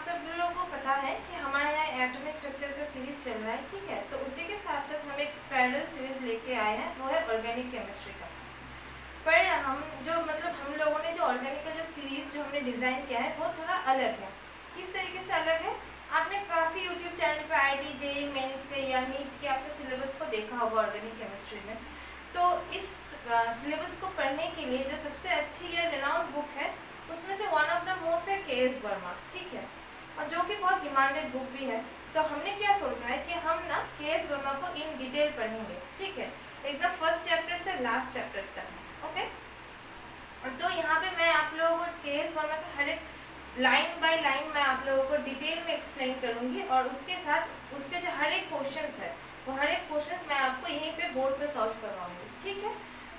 सब लोगों को पता है कि हमारे यहाँ एटॉमिक स्ट्रक्चर का सीरीज चल रहा है, ठीक है। तो उसी के साथ साथ हम एक पैरेलल सीरीज लेके आए हैं, वो है ऑर्गेनिक केमिस्ट्री का। पर हम लोगों ने जो ऑर्गेनिक का जो सीरीज जो हमने डिज़ाइन किया है वो थोड़ा अलग है। किस तरीके से अलग है? आपने काफ़ी यूट्यूब चैनल पे IIT JEE मेंस के या नीट के आपने सिलेबस को देखा होगा ऑर्गेनिक केमिस्ट्री में। तो इस सिलेबस को पढ़ने के लिए जो सबसे अच्छी या रिनाउंड बुक है उसमें से वन ऑफ द मोस्ट है KS वर्मा, ठीक है, और जो कि बहुत डिमांडेड बुक भी है। तो हमने क्या सोचा है कि हम ना KS वर्मा को इन डिटेल पढ़ेंगे, ठीक है, एकदम फर्स्ट चैप्टर से लास्ट चैप्टर तक, ओके। और तो यहाँ पे मैं आप लोगों को KS वर्मा का हर एक लाइन बाय लाइन मैं आप लोगों को डिटेल में एक्सप्लेन करूँगी, और उसके साथ उसके जो हर एक क्वेश्चंस है वो हर एक क्वेश्चंस मैं आपको यहीं पे बोर्ड पे सॉल्व करवाऊंगी, ठीक है।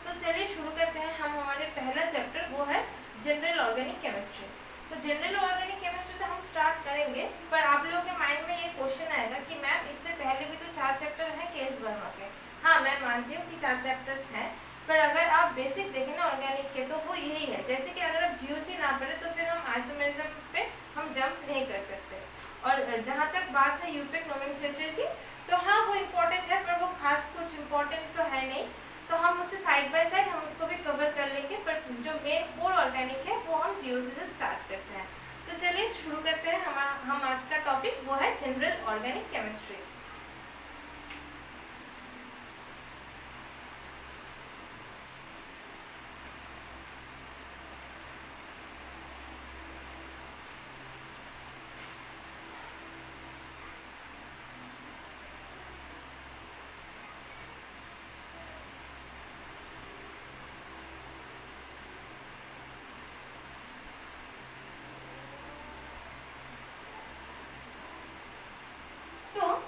तो चलिए शुरू करते हैं। हम हमारे पहला चैप्टर वो है जनरल ऑर्गेनिक केमिस्ट्री। तो जनरल ऑर्गेनिक केमिस्ट्री तो हम स्टार्ट करेंगे, पर आप लोगों के माइंड में ये क्वेश्चन आएगा कि मैम इससे पहले भी तो 4 चैप्टर हैं KS वर्मा के। हाँ, मैं मानती हूँ कि 4 चैप्टर्स हैं, पर अगर आप बेसिक देखें ना ऑर्गेनिक के तो वो यही है। जैसे कि अगर आप GOC ना पढ़े तो फिर हम आइसोमेरिज्म पे हम जंप नहीं कर सकते। और जहाँ तक बात है यूपिक नोमेनक्लेचर की, तो हाँ वो इम्पोर्टेंट है, पर वो खास कुछ इम्पोर्टेंट तो है नहीं, तो हम उससे साइड बाय साइड हम उसको भी कवर कर लेंगे। पर जो मेन कोर ऑर्गेनिक है वो हम GOC से स्टार्ट करते हैं। तो चलिए शुरू करते हैं। हम आज का टॉपिक वो है जनरल ऑर्गेनिक केमिस्ट्री।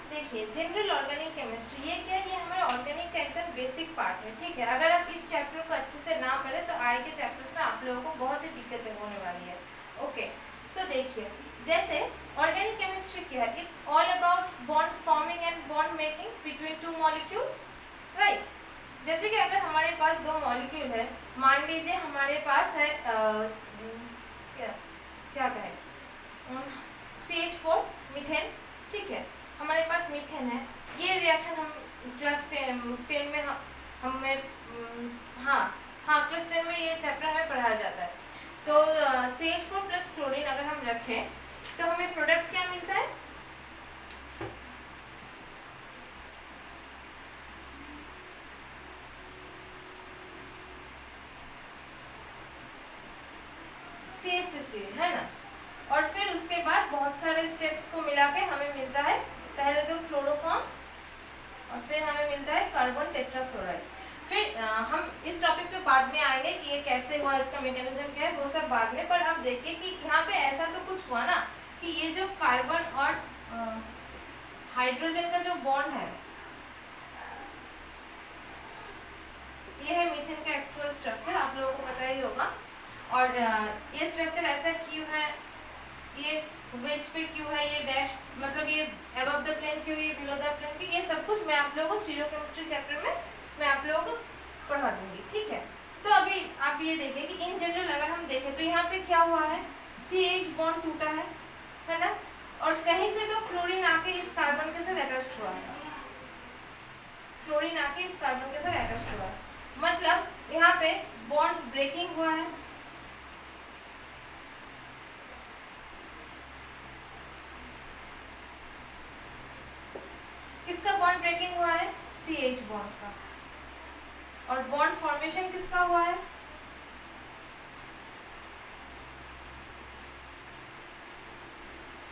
देखिए जनरल ऑर्गेनिक केमिस्ट्री ये क्या है? ये हमारा ऑर्गेनिक का एकदम बेसिक पार्ट है, ठीक है। अगर आप इस चैप्टर को अच्छे से ना पढ़े तो आगे के चैप्टर्स में आप लोगों को बहुत ही दिक्कतें होने वाली है, ओके। तो देखिए जैसे ऑर्गेनिक केमिस्ट्री क्या है? It's all about bond forming and bond making between 2 molecules, right. जैसे कि अगर हमारे पास 2 मॉलिक्यूल है, मान लीजिए हमारे पास है क्या कहें CH4 मीथेन, ठीक है। हमारे पास मीथेन है। ये रिएक्शन हम क्लास 10 में हमें क्लास 10 में ये चैप्टर हमें पढ़ाया जाता है। तो CH4 प्लस क्लोरीन अगर हम रखें तो हमें प्रोडक्ट क्या मिलता है? CH2Cl, है ना। और फिर उसके बाद बहुत सारे स्टेप्स को मिला के हमें मिलता है पहले तो क्लोरोफॉर्म, और फिर हमें मिलता है कार्बन टेट्राक्लोराइड। फिर हम इस टॉपिक पे बाद में आएंगे कि ये कैसे हुआ, इसका मैकेनिज्म क्या है, वो सब बाद में। पर अब देखिए कि यहाँ पे ऐसा तो कुछ हुआ ना कि ये जो कार्बन और हाइड्रोजन का जो बॉन्ड है, ये है मीथेन का एक्चुअल स्ट्रक्चर, आप लोगों को पता ही होगा। और ये स्ट्रक्चर ऐसा क्यों है, ये वेज पे क्यों है, ये डैश मतलब ये अबव द प्लेन क्यों, ये बिलो द प्लेन क्यों, ये सब कुछ मैं आप लोगों को स्टीरियोकेमिस्ट्री चैप्टर में मैं आप लोगों को पढ़ा दूंगी, ठीक है। तो अभी आप ये देखिए कि इन जनरल अगर हम देखें तो यहाँ पे क्या हुआ है, CH बॉन्ड टूटा है ना, और कहीं से तो क्लोरीन आके इस कार्बन के साथ अटैच हुआ है, क्लोरीन आके इस कार्बन के साथ अटैच हुआ है, मतलब यहाँ पे बॉन्ड ब्रेकिंग हुआ है। किसका बॉन्ड ब्रेकिंग हुआ है? CH बॉन्ड का। और बॉन्ड फॉर्मेशन किसका हुआ है?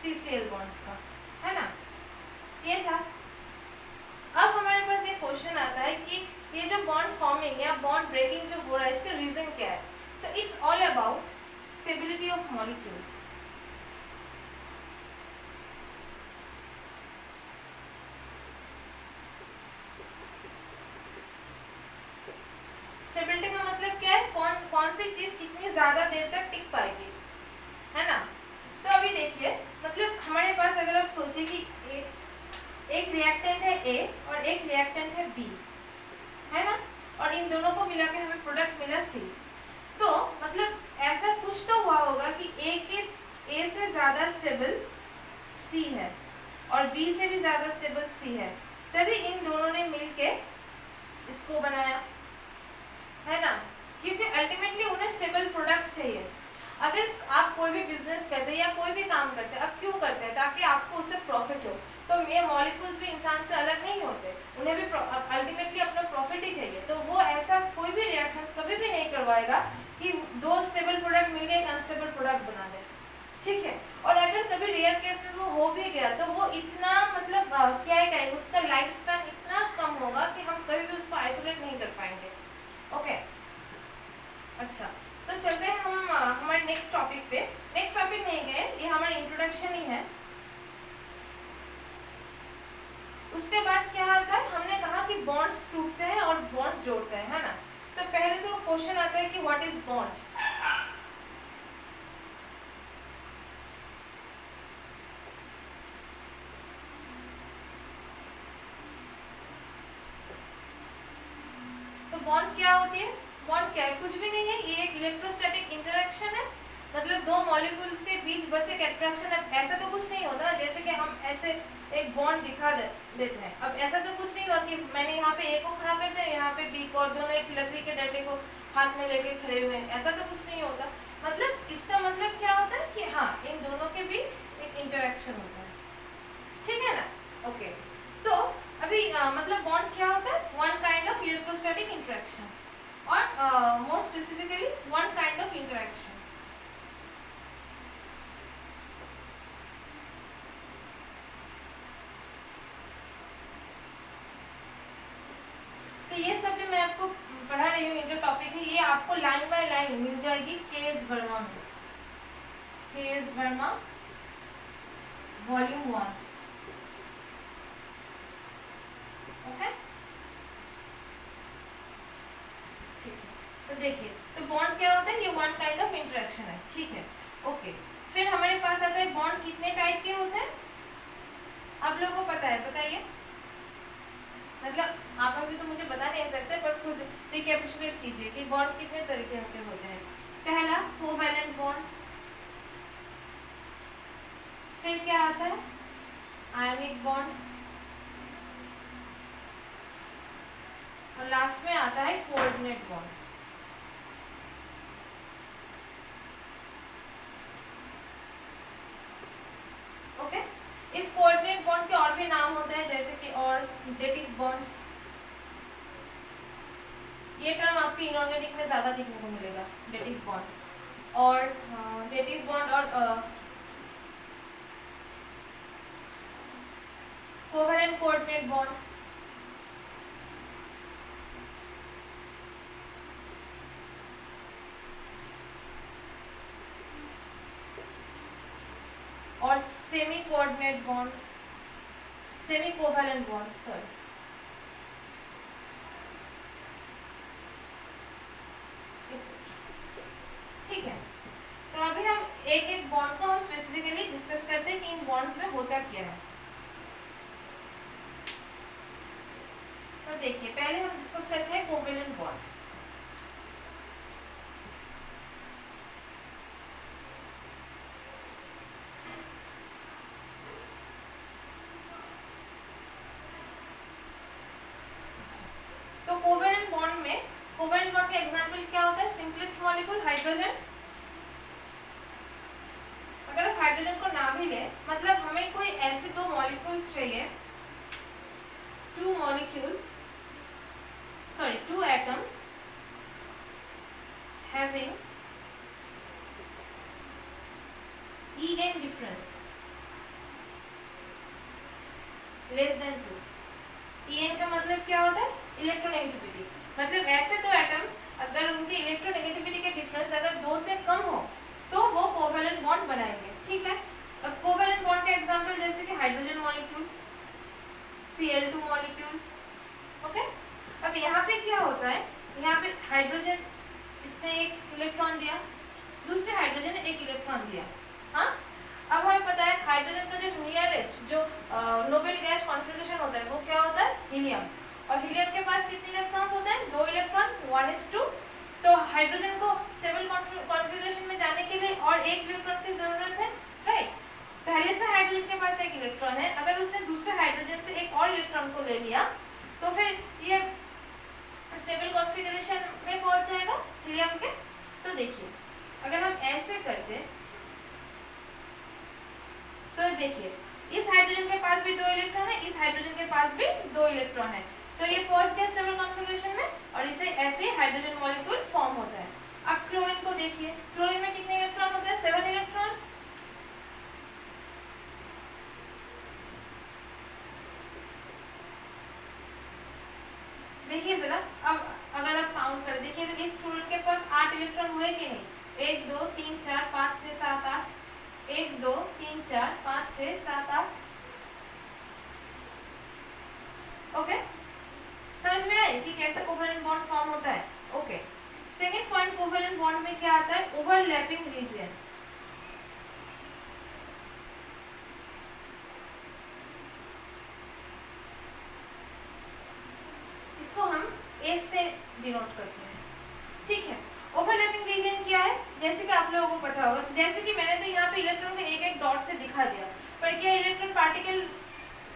CCl बॉन्ड का, है ना। ये था। अब हमारे पास ये क्वेश्चन आता है कि ये जो बॉन्ड फॉर्मिंग या बॉन्ड ब्रेकिंग जो हो रहा है इसका रीजन क्या है? तो it's all about stability of molecule. Stability का मतलब क्या है? कौन सी चीज कितनी ज्यादा देर तक टिक पाएगी, है ना। तो अभी देखिए मतलब हमारे पास अगर आप सोचिए कि एक रिएक्टेंट है A और एक रिएक्टेंट है B, है ना, और इन दोनों को मिला के हमें प्रोडक्ट मिला C। तो मतलब ऐसा कुछ तो हुआ होगा कि A से ज्यादा स्टेबल अल्टीमेटली उन्हें स्टेबल प्रोडक्ट चाहिए। अगर आप कोई भी बिजनेस करते हैं या कोई भी काम करते हैं, आप क्यों करते हैं? ताकि आपको उससे प्रॉफिट हो। तो ये मॉलिक्यूल्स भी इंसान से अलग नहीं होते, उन्हें भी अल्टीमेटली अपना प्रॉफिट ही चाहिए। तो वो ऐसा कोई भी रिएक्शन कभी भी नहीं करवाएगा कि दो स्टेबल प्रोडक्ट मिल गए एक अनस्टेबल प्रोडक्ट बना दे, ठीक है। और अगर कभी रेयर केस में वो हो भी गया तो वो इतना मतलब क्या है कहेंगे, उसका लाइफ स्पैन इतना कम होगा कि हम कभी भी उसको आइसोलेट नहीं कर पाएंगे। ओके, अच्छा, तो चलते हैं हम हमारे नेक्स्ट टॉपिक पे। नेक्स्ट टॉपिक नहीं गए, ये हमारा इंट्रोडक्शन ही है। उसके बाद क्या आता है, हमने कहा कि बॉन्ड्स टूटते हैं और बॉन्ड्स जोड़ते हैं, है ना। तो पहले तो क्वेश्चन आता है कि व्हाट इज बॉन्ड। तो बॉन्ड क्या होती है? बॉन्ड क्या है? कुछ भी नहीं है, ये एक इलेक्ट्रोस्टैटिक इंटरेक्शन है। मतलब दो मॉलिक्यूल्स के बीच बस एक अट्रैक्शन है। ऐसा तो कुछ नहीं होता ना, जैसे कि हम ऐसे एक बॉन्ड दिखा देते हैं। अब ऐसा तो कुछ नहीं हुआ कि मैंने यहाँ पे ए को खड़ा कर दिया, यहाँ पे बी को, और दोनों एक लकड़ी के डंडे को हाथ में लेके खड़े हुए हैं, ऐसा तो कुछ नहीं होता। मतलब इसका मतलब क्या होता है कि हाँ, इन दोनों के बीच एक इंटरेक्शन होता है, ठीक है ना। ओके, तो अभी मतलब बॉन्ड क्या होता है? One kind of electrostatic interaction, और more specifically one kind of interaction. तो ये सब जो मैं आपको पढ़ा रही हूँ, ये जो टॉपिक है, ये आपको लाइन बाय लाइन मिल जाएगी के.एस. वर्मा में, के.एस. वर्मा वॉल्यूम 1। ओके, ठीक है। तो देखिए, तो बॉन्ड क्या होता है? ये वन काइंड ऑफ इंटरेक्शन है, ठीक है। ओके, फिर हमारे पास आता है बॉन्ड कितने टाइप के होते हैं? आप लोगों को पता है? बताइए। मतलब आप अभी तो मुझे बता नहीं सकते, पर खुद रिकैपिचुलेट कीजिए कि बॉन्ड कितने तरीके के होते हैं। पहला कोवैलेंट बॉन्ड, फिर क्या आता है? आयनिक बॉन्ड, और लास्ट में आता है कोऑर्डिनेट बॉन्ड। ओके, इस कोऑर्डिनेट बॉन्ड के और भी नाम होते हैं, जैसे कि और डेटिव बॉन्ड। ये टर्म आपके इनऑर्गेनिक में ज्यादा देखने को मिलेगा, डेटिव बॉन्ड। और डेटिव बॉन्ड और कोवैलेंट कोऑर्डिनेट बॉन्ड। और semi coordinate bond, semi covalent bond, sorry. ठीक है, तो अभी हम एक एक बॉन्ड को हम स्पेसिफिकली डिस्कस करते हैं कि इन बॉन्ड्स में होता क्या है। तो देखिए, पहले हम डिस्कस करते हैं कोवैलेंट बॉन्ड। तो कोवैलेंट बॉन्ड में, कोवैलेंट बॉन्ड का एग्जांपल क्या होता है? Simplest molecule hydrogen. अगर आप हाइड्रोजन को ना भी ले, मतलब हमें कोई ऐसे दो मॉलिक्यूल्स चाहिए, two molecules, sorry two atoms having En difference less than 2। En का मतलब क्या होता है? इलेक्ट्रोनेगेटिविटी। मतलब ऐसे दो एटम्स अगर उनकी इलेक्ट्रोनेगेटिविटी के डिफरेंस अगर 2 से कम हो तो वो कोवैलेंट बॉन्ड बनाएंगे, ठीक है। अब कोवैलेंट बॉन्ड का एग्जांपल जैसे कि hydrogen molecule, Cl2 molecule. Okay, अब यहाँ पे क्या होता है? यहाँ पे हाइड्रोजन, इसने एक इलेक्ट्रॉन दिया, दूसरे हाइड्रोजन ने एक इलेक्ट्रॉन दिया। हाँ, अब हमें पता है हाइड्रोजन का जो नियरेस्ट जो नोबेल गैस कॉन्फ़िगरेशन होता है वो क्या होता है? हीलियम। और हीलियम के पास कितने इलेक्ट्रॉन्स होते हैं? 2 इलेक्ट्रॉन, 1:2। तो हाइड्रोजन को स्टेबल कॉन्फ़िगरेशन में जाने के लिए और एक इलेक्ट्रॉन की जरूरत है, राइट। पहले से हाइड्रोजन के पास एक इलेक्ट्रॉन है, अगर उसने दूसरे हाइड्रोजन से एक और इलेक्ट्रॉन को ले लिया तो फिर ये स्टेबल कॉन्फ़िगरेशन में पहुंच जाएगा हीलियम के। देखिए अगर हम ऐसे करते तो देखिए इस हाइड्रोजन के पास भी 2 इलेक्ट्रॉन है, इस हाइड्रोजन के पास भी 2 इलेक्ट्रॉन है, तो ये पहुंच गया स्टेबल कॉन्फ़िगरेशन में और इसे ऐसे हाइड्रोजन मॉलिक्यूल फॉर्म होता है। अब क्लोरीन को देखिए, क्लोरीन में कितने इलेक्ट्रॉन होते हैं? 7 इलेक्ट्रॉन। देखिए जरा, अब अगर आप काउंट करें, देखिए तो इस क्लोरीन के पास 8 इलेक्ट्रॉन हुए कि नहीं? 1 2 3 4 5 6 7 8, 1 2 3 4 5 6 7 8। ओके, समझ में आई कि कैसे कोवेलेंट बॉन्ड फॉर्म होता है? Okay, second point covalent bond में क्या आता है? Overlapping region. इसको हम ए से डिनोट करते हैं, ठीक है। ओवरलैपिंग रीजन क्या है? जैसे कि आप लोगों को पता होगा, जैसे कि मैंने तो यहाँ पे इलेक्ट्रॉन को एक एक डॉट से दिखा दिया, पर क्या इलेक्ट्रॉन पार्टिकल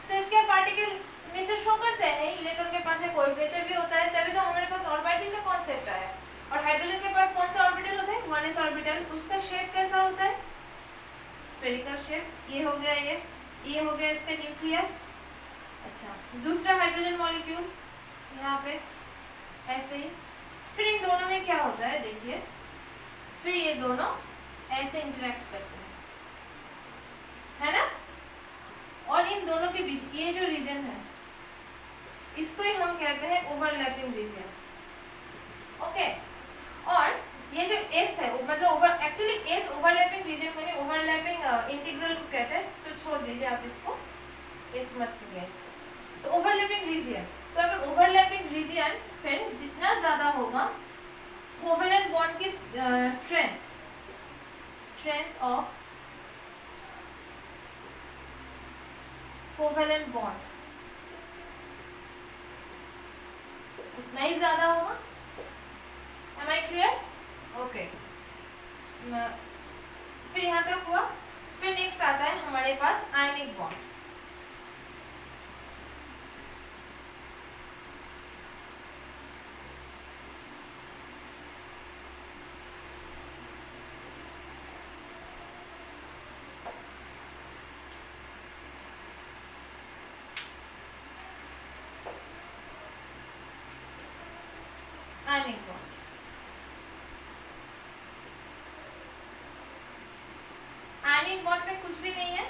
सिर्फ क्या पार्टिकल नेचर शो करता है? नहीं, इलेक्ट्रॉन के पास एक कोएफिशिएंट भी होता है, तभी तो हमारे पास ऑर्बिटल का कॉन्सेप्ट आया। और हाइड्रोजन के पास कौन सा ऑर्बिटल होता है? 1s orbital. उसका शेप कैसा होता है? Spherical shape. ये हो गया ये हो गया इसका न्यूक्लियस। अच्छा, दूसरा हाइड्रोजन मॉलिक्यूल यहाँ पे ऐसे ही। फिर इन दोनों में क्या होता है? देखिए, फिर ये दोनों ऐसे इंटरेक्ट करते हैं, है ना? और इन दोनों के बीच ये जो रीजन है, इसको ही हम कहते हैं ओवरलैपिंग रीजन। ओके, और ये जो एस है, मतलब एक्चुअली एस ओवरलैपिंग रीजन को नहीं, ओवरलैपिंग इंटीग्रल को कहते हैं, तो छोड़ दीजिए आप इसको, एस मत करिए इसको। तो ओवरलैपिंग रीजन, तो अगर ओवरलैपिंग रीजन फिर जितना ज्यादा होगा कोवेलेंट बॉन्ड की स्ट्रेंथ ऑफ कोवेलेंट बॉन्ड उतना ही ज्यादा होगा। Am I clear? ओके, फिर यहाँ तक हुआ। फिर नेक्स्ट आता है हमारे पास ionic bond. Ionic bond, ionic bond में कुछ भी नहीं है,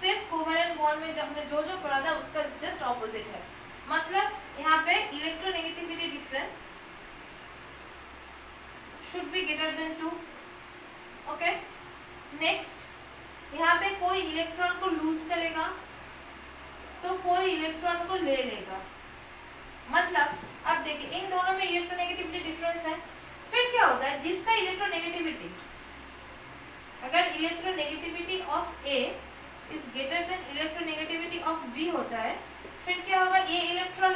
सिर्फ कोवेलेंट बॉन्ड में जो हमने जो पढ़ा था उसका जस्ट ऑपोजिट है। मतलब यहाँ पे electronegativity difference should be greater than 2। Okay, next यहाँ पे कोई इलेक्ट्रॉन को लूज करेगा तो कोई इलेक्ट्रॉन को ले लेगा। मतलब अब देखिए इन दोनों में इलेक्ट्रोनेगेटिविटी डिफरेंस है, फिर क्या होता है? जिसका इलेक्ट्रोनेगेटिविटी, अगर electronegativity of A is greater than electronegativity of B होता है, फिर क्या होगा? ये इलेक्ट्रॉन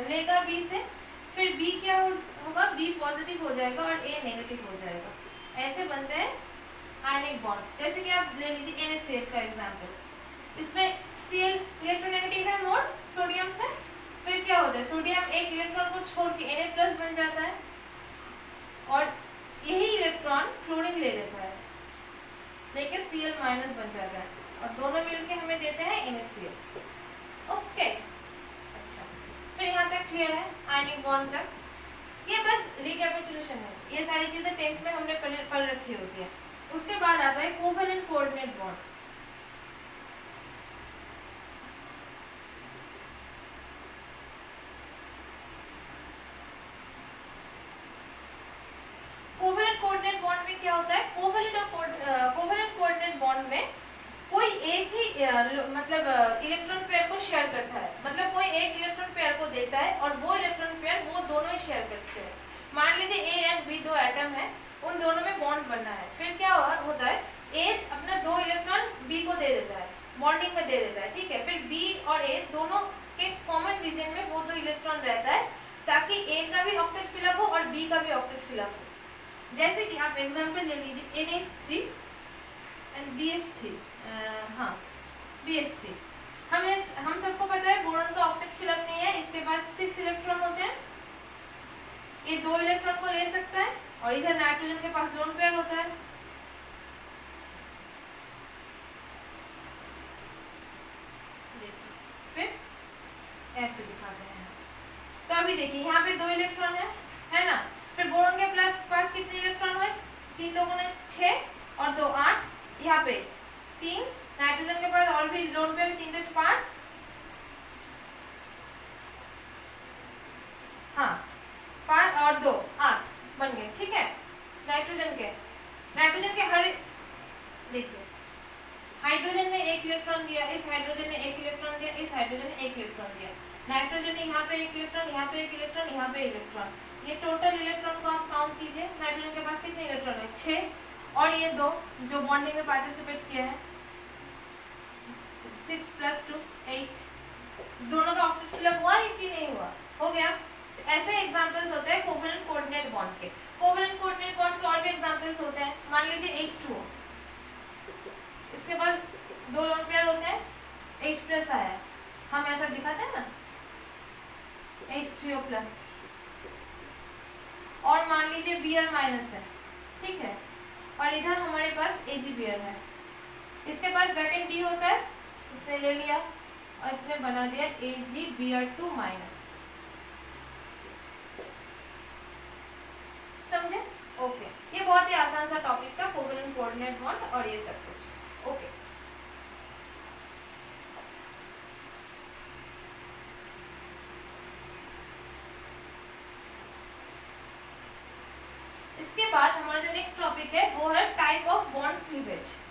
लेगा बी से, फिर बी क्या होगा? बी पॉजिटिव हो जाएगा और ए नेगेटिव हो जाएगा। ऐसे बनते हैं आयनिक बॉन्ड। जैसे कि आप ले लीजिए NaCl का एग्जांपल, इसमें Cl इलेक्ट्रोनेगेटिव है मोर सोडियम से, फिर क्या होता है? सोडियम एक इलेक्ट्रॉन को छोड़ के Na+ बन जाता है और यही इलेक्ट्रॉन क्लोरीन ले लेता है, लेके Cl- बन जाता है और दोनों मिलके हमें देते हैं NaCl। ओके, अच्छा, फिर यहाँ तक क्लियर है आयनिक बॉन्ड तक? ये बस रिकैपिचुलेशन है, ये सारी चीजें 10th में हमने पढ़ रखी होती है। उसके बाद आता है covalent coordinate bond. Covalent coordinate bond में क्या होता है? कोवेलेंट कोऑर्डिनेट बॉन्ड में कोई एक ही मतलब इलेक्ट्रॉन पेयर को शेयर करता है, मतलब कोई एक इलेक्ट्रॉन पेयर को देता है और वो इलेक्ट्रॉन पेयर वो दोनों ही शेयर करते हैं। मान लीजिए ए एंड बी दो एटम है, उन दोनों में बॉन्ड बनना है, फिर क्या होता है? ए अपना 2 इलेक्ट्रॉन बी को दे देता है, बॉन्डिंग में दे देता है, ठीक है। फिर बी और ए दोनों के कॉमन रीजन में वो 2 इलेक्ट्रॉन रहता है, ताकि ए का भी ऑक्टेट फिलअप हो और बी का भी ऑक्टेट फिलअप हो। जैसे कि आप एग्जांपल ले लीजिए NH3 एंड BF3, हाँ BF3, हम सबको पता है बोरॉन का ऑक्टेट फिलअप नहीं है, इसके पास 6 इलेक्ट्रॉन होते हैं, ये 2 इलेक्ट्रॉन को ले सकता है और और इधर नाइट्रोजन के पास लोन पेयर होता है। फिर ऐसे दिखाते हैं। तो अभी देखिए यहाँ पे 2 इलेक्ट्रॉन है ना। फिर बोरॉन के पास कितने इलेक्ट्रॉन हुए? 3 2 गुना 6 और 2 8। यहाँ पे 3। नाइट्रोजन के पास और भी लोन पेयर 3 2 5। हाँ 5 और 2 8 बन गए, ठीक है। नाइट्रोजन के हर देखिए हाइड्रोजन ने 1 इलेक्ट्रॉन दिया, इस हाइड्रोजन ने 1 इलेक्ट्रॉन दिया, इस हाइड्रोजन ने 1 इलेक्ट्रॉन दिया। नाइट्रोजन ने यहाँ पे 1 इलेक्ट्रॉन, यहाँ पे 1 इलेक्ट्रॉन, यहाँ पे इलेक्ट्रॉन। ये टोटल इलेक्ट्रॉन को आप काउंट कीजिए। नाइट्रोजन के पास कितने इलेक्ट्रॉन है? 6। और ये 2 जो बॉन्डिंग में पार्टिसिपेट किया है 6 + 2 8। दोनों का ऑक्टेट फिलअप हुआ कि नहीं हुआ? हो गया। ऐसे एग्जांपल्स होते हैं कोवेलेंट कोऑर्डिनेट बॉन्ड के। कोवेलेंट कोऑर्डिनेट बॉन्ड के और भी एग्जांपल्स होते हैं। मान लीजिए H2O, इसके पास 2 लोन पेयर होते हैं, H+ आया, हम ऐसा दिखाते हैं ना H3O+। और मान लीजिए Br- है, ठीक है, और इधर हमारे पास AgBr है। इसके पास ब्रैकेट D होता है, इसने ले लिया और इसने बना दिया AgBr2-। समझे? ओके। ये बहुत ही आसान सा टॉपिक था, कोवेलेंट कोऑर्डिनेट बॉन्ड और ये सब कुछ। ओके। इसके बाद हमारा जो नेक्स्ट टॉपिक है वो है टाइप ऑफ बॉन्ड क्लीवेज।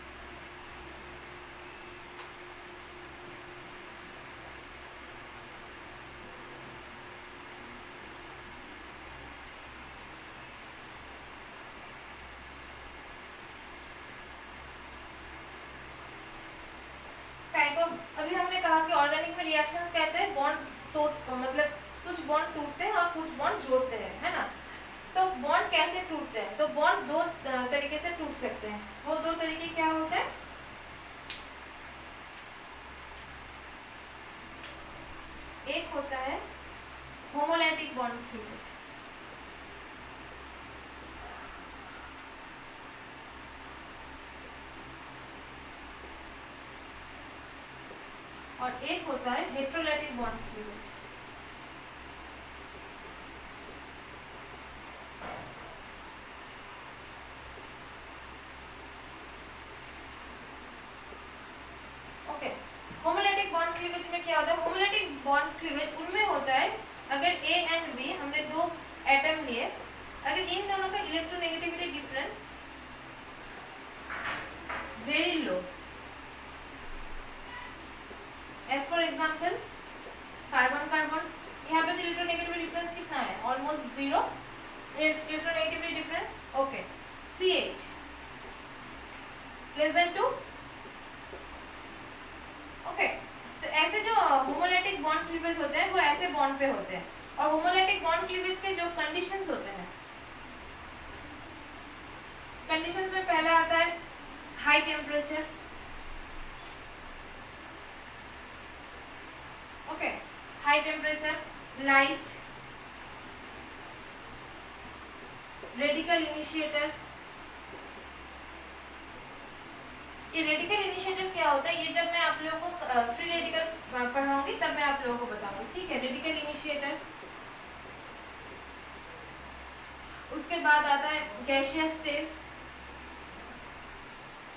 अभी हमने कहा कि ऑर्गेनिक में रिएक्शंस कहते हैं बॉन्ड तोड़, मतलब कुछ बॉन्ड टूटते हैं और कुछ बॉन्ड जोड़ते हैं, है ना। तो बॉन्ड कैसे टूटते हैं? तो बॉन्ड 2 तरीके से टूट सकते हैं। वो 2 तरीके क्या होते हैं? एक होता है होमोलैटिक बॉन्ड क्लीवेज, और एक होता है heterolytic bond cleavage. Okay, homolytic bond cleavage में क्या होता है? होमोलैटिक बॉन्ड क्लीवेज उनमें होता है अगर A एंड B, हमने 2 एटम लिए, अगर इन दोनों का electronegativity difference very low, as for example carbon carbon, यहाँ पे तो इलेक्ट्रोनेगेटिविटी डिफरेंस कितना है? Almost 0 electronegativity difference. Okay, CH <2। Okay, तो ऐसे जो होमोलैटिक बॉन्ड क्लीवेज होते हैं वो ऐसे बॉन्ड पे होते हैं। और होमोलैटिक बॉन्ड क्लीवेज के जो कंडीशंस होते हैं, कंडीशंस में पहला आता है high temperature. Okay, high temperature, light, radical initiator. ये रेडिकल इनिशिएटर क्या होता है? ये जब मैं आप लोगों को फ्री रेडिकल पढ़ाऊंगी तब मैं आप लोगों को बताऊंगी, ठीक है। Radical initiator. उसके बाद आता है gaseous state,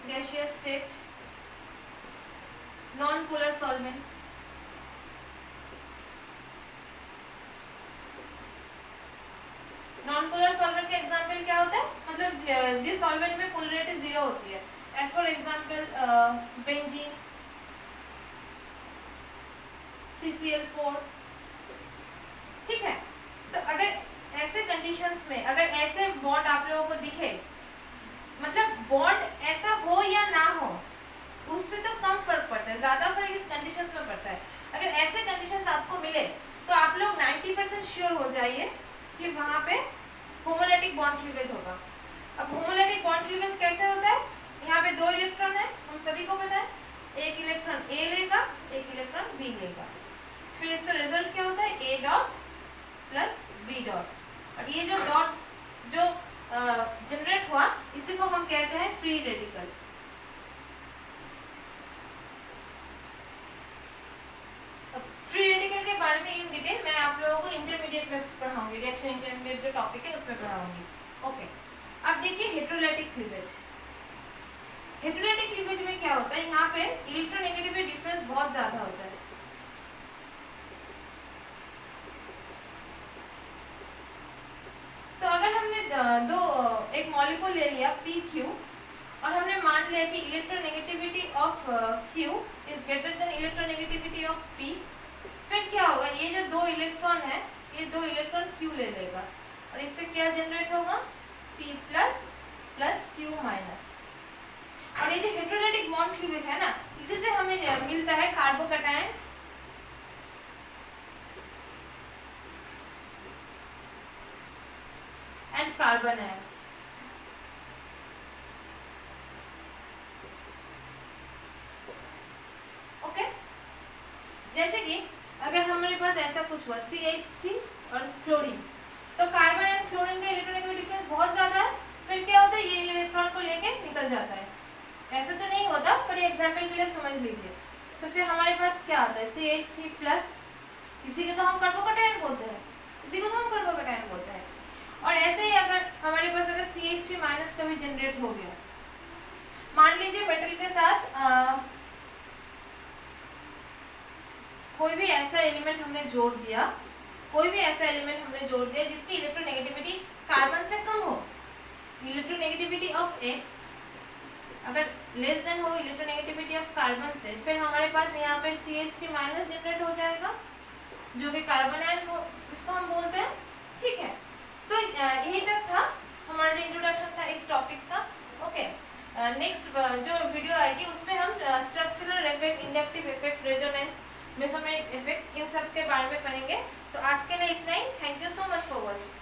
gaseous state, non polar solvent. Non polar solvent का एग्जांपल क्या होता है? मतलब जिस सॉल्वेंट में पोलरिटी 0 होती है, as for example benzene, CCl4, ठीक है। तो अगर ऐसे कंडीशंस में अगर ऐसे बॉन्ड आप लोगों को दिखे, मतलब बॉन्ड ऐसा हो या ना हो उससे तो कम फर्क पड़ता है, ज्यादा फर्क इस कंडीशंस में पड़ता है। अगर ऐसे कंडीशंस आपको मिले तो आप लोग 90% श्योर हो जाइए कि वहां पे होमोलैटिक बॉन्ड क्लीवेज होगा। अब होमोलैटिक बॉन्ड क्लीवेज कैसे होता है? यहाँ पे 2 इलेक्ट्रॉन है, हम सभी को पता है। 1 इलेक्ट्रॉन A लेगा, 1 इलेक्ट्रॉन B लेगा। फिर इसका रिजल्ट क्या होता है? A dot plus B dot. और ये जो डॉट जो हम कहते हैं फ्री रेडिकल। फ्री रेडिकल के बारे में इन डिटेल मैं आप लोगों को इंटरमीडिएट में पढ़ाऊंगी, रिएक्शन इंटरमीडिएट जो टॉपिक है उसमें पढ़ाऊंगी। ओके, अब देखिए हेटेरोलाइटिक क्लीवेज। हेटेरोलाइटिक क्लीवेज में क्या होता है, यहाँ पे इलेक्ट्रोनेगेटिविटी डिफरेंस बहुत ज्यादा होता है। तो अगर हमने एक मॉलिक्यूल ले लिया PQ और हमने मान लिया कि electronegativity of Q is greater than electronegativity of P, फिर क्या होगा, ये जो दो इलेक्ट्रॉन है ये दो इलेक्ट्रॉन Q ले लेगा और इससे क्या जनरेट होगा, P plus plus Q minus. और ये जो हेटेरोलाइटिक बॉन्ड क्लीवेज है ना, इसी से हमें मिलता है carbocation and carbon ion. Okay, जैसे कि अगर हमारे पास ऐसा कुछ हुआ CH3 और क्लोरीन, तो कार्बन एंड क्लोरीन का इलेक्ट्रोनेगेटिव डिफरेंस बहुत ज्यादा है, फिर क्या होता है, ये इलेक्ट्रॉन को लेके निकल जाता है। ऐसा तो नहीं होता, पर ये एग्जाम्पल के लिए समझ लीजिए। तो फिर हमारे पास क्या होता है, CH3 प्लस, इसी को तो हम कार्बोकैटायन बोलते हैं, इसी को तो हम कार्बोकैटायन बोलते हैं। और ऐसे ही अगर हमारे पास अगर CH3 माइनस का भी जनरेट हो गया, मान लीजिए मेटल के साथ कोई भी ऐसा एलिमेंट हमने जोड़ दिया, कोई भी ऐसा एलिमेंट हमने जोड़ दिया जिसकी इलेक्ट्रोनेगेटिविटी कार्बन से कम हो, इलेक्ट्रोनेगेटिविटी ऑफ X अगर लेस देन हो इलेक्ट्रोनेगेटिविटी ऑफ कार्बन से, फिर हमारे पास यहाँ पे CH3 माइनस जनरेट हो जाएगा जो कि कार्बन आयन हो, जिसको हम बोलते हैं। ठीक है, तो यही तक था हमारा जो इंट्रोडक्शन था इस टॉपिक का। ओके, नेक्स्ट जो वीडियो आएगी उसमें हम structural effect, inductive effect, resonance, mesomeric effect, इन सब के बारे में पढ़ेंगे। तो आज के लिए इतना ही। Thank you so much for watching.